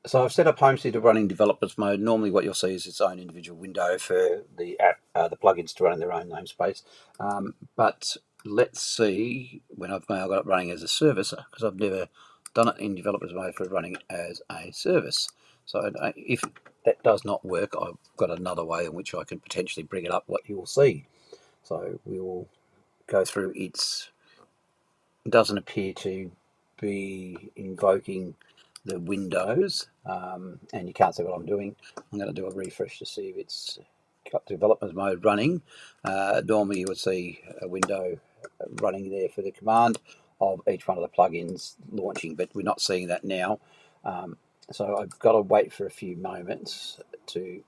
So I've set up HomeStead to run in developers mode. Normally what you'll see is its own individual window for the app, the plugins to run in their own namespace. But let's see when I've now got it running as a service, because I've never done it in developers mode for running as a service. So if that does not work, I've got another way in which I can potentially bring it up, what you'll see. So we will go through its, doesn't appear to be invoking the windows, and you can't see what I'm doing. I'm going to do a refresh to see if it's got developers mode running. Normally you would see a window running there for the command of each one of the plugins launching, but we're not seeing that now. So I've got to wait for a few moments to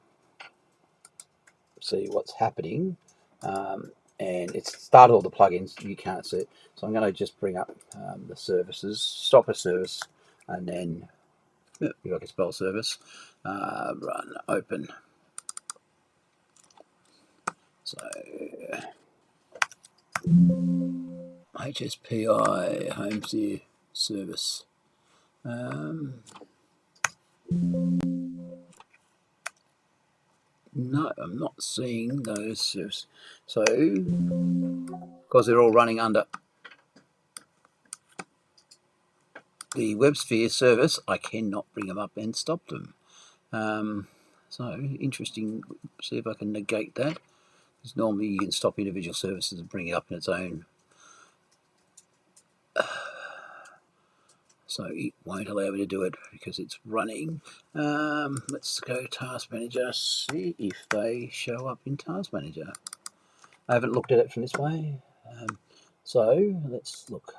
see what's happening. And it's started all the plugins, you can't see it. So I'm going to just bring up the services, stop a service, and then if I can spell service, run open. So HSPI HomeStead service. No, I'm not seeing those services. So because they're all running under the WebSphere service, I cannot bring them up and stop them. So interesting. See if I can negate that. Because normally you can stop individual services and bring it up in its own. So it won't allow me to do it because it's running. Let's go Task Manager, see if they show up in Task Manager. I haven't looked at it from this way. So let's look.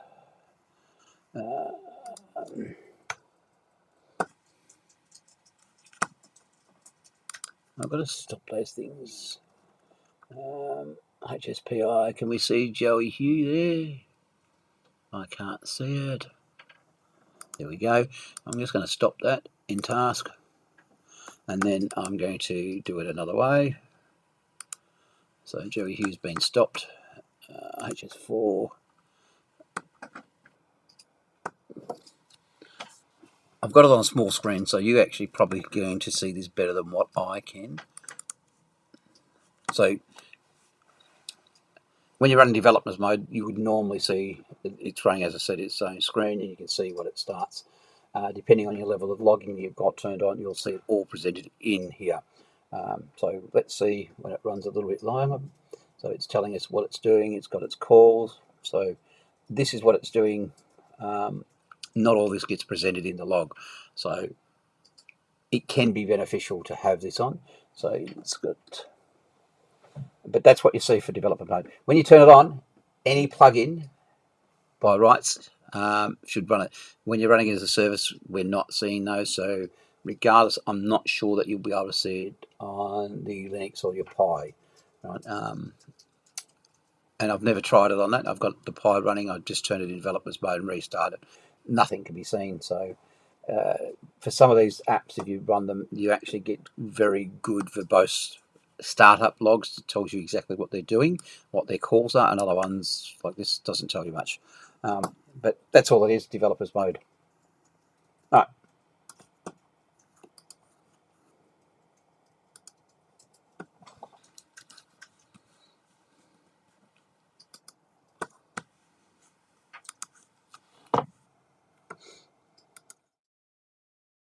I've got to stop those things. HSPI, can we see Joey Hugh there? I can't see it. There we go. I'm just going to stop that in task, and then I'm going to do it another way. So Joey Hughes been stopped. HS4. I've got it on a small screen, so you're actually probably going to see this better than what I can. So when you're running developers mode, you would normally see it's running, as I said, its own screen, and you can see what it starts. Depending on your level of logging you've got turned on, you'll see it all presented in here. So let's see when it runs a little bit longer. So it's telling us what it's doing. It's got its calls. So this is what it's doing. Not all this gets presented in the log. So it can be beneficial to have this on. So it's got, but that's what you see for developer mode. When you turn it on, any plugin by rights should run it. When you're running it as a service, we're not seeing those. So regardless, I'm not sure that you'll be able to see it on the Linux or your Pi. Right? And I've never tried it on that. I've got the Pi running. I just turned it in developers mode and restarted. Nothing can be seen. So for some of these apps, if you run them, you actually get very good verbose startup logs. It tells you exactly what they're doing, what their calls are, and other ones like this doesn't tell you much. But that's all it is, developers mode. All right.